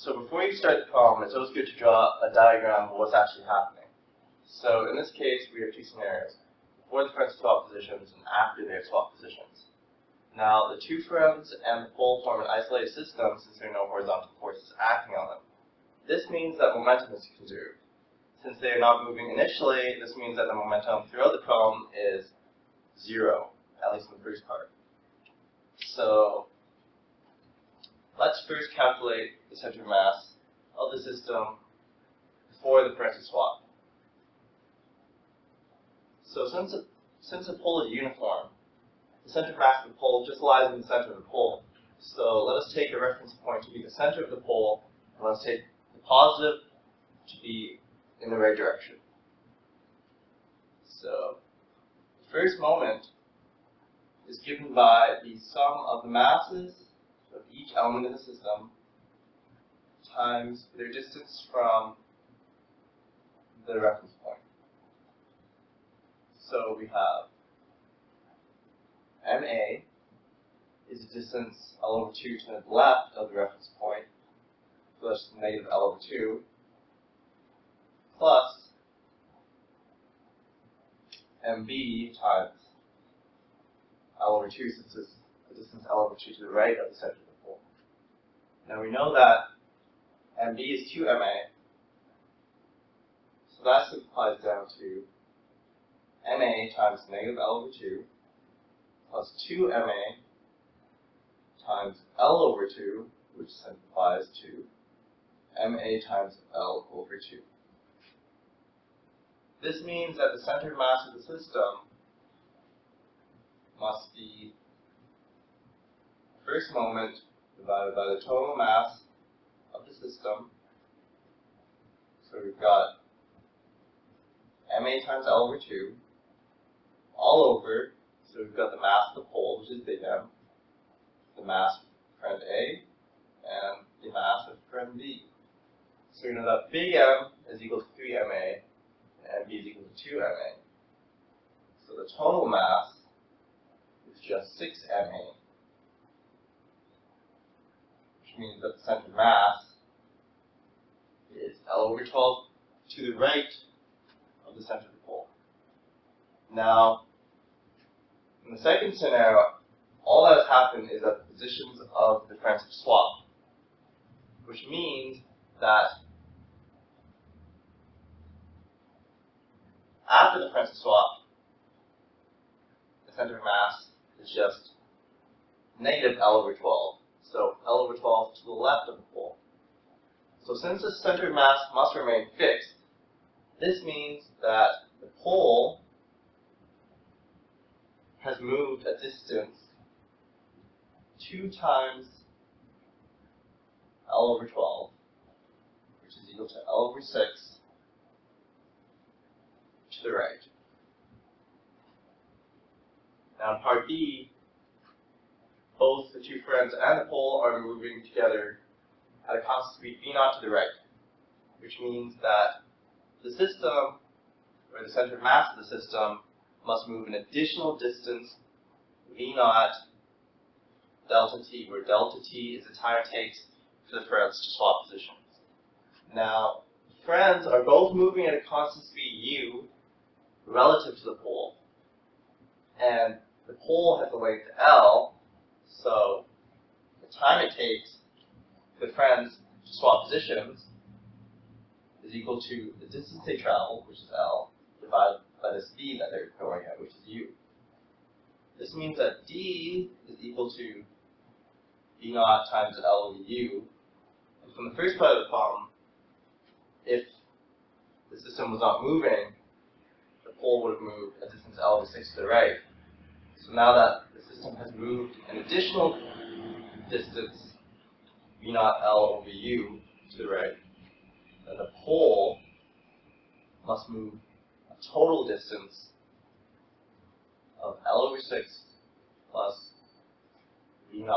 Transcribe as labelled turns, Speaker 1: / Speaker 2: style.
Speaker 1: So before you start the problem, it's always good to draw a diagram of what's actually happening. So in this case, we have two scenarios: before the friends swap positions and after they have swapped positions. Now, the two friends and the pole form an isolated system since there are no horizontal forces acting on them. This means that momentum is conserved. Since they are not moving initially, this means that the momentum throughout the problem is zero, at least in the first part. So let's first calculate the center of mass of the system before the friends swap. So since the pole is uniform, the center of mass of the pole just lies in the center of the pole. So let us take a reference point to be the center of the pole, and let's take the positive to be in the right direction. So the first moment is given by the sum of the masses of each element in the system times their distance from the reference point. So we have MA is the distance L over 2 to the left of the reference point, so that's negative L over 2, plus MB times L over 2, since it's the distance L over 2 to the right of the center of the pole. Now we know that MB is 2MA, so that simplifies down to MA times negative L over 2 plus 2MA times L over 2, which simplifies to MA times L over 2. This means that the center mass of the system must be the first moment divided by the total mass of the system. So we've got MA times L over 2 all over. So we've got the mass of the pole, which is big M, the mass of friend A, and the mass of friend B. So we know that big M is equal to 3MA, and MB is equal to 2MA. So the total mass is just 6MA, which means that the center mass is L over 12 to the right of the center of the pole. Now, in the second scenario, all that has happened is that the positions of the friends have swapped, which means that after the friends have swapped, the center of mass is just negative L over 12. So L over 12 to the left of the pole. So since the center of mass must remain fixed, this means that the pole has moved a distance 2 times L over 12, which is equal to L over 6 to the right. Now in part B, both the two friends and the pole are moving together at a constant speed v0 to the right, which means that the system, or the center of mass of the system, must move an additional distance v0 delta t, where delta t is the time it takes for the friends to swap positions. Now, the friends are both moving at a constant speed u relative to the pole, and the pole has a length L, so the time it takes for the friends to swap positions is equal to the distance they travel, which is L, divided by the speed that they're going at, which is u. This means that d is equal to v0 times L over u. And from the first part of the problem, if the system was not moving, the pole would have moved a distance L over 6 to the right. So now that the system has moved an additional distance v0 L over u to the right, then the pole must move a total distance of L over 6 plus v0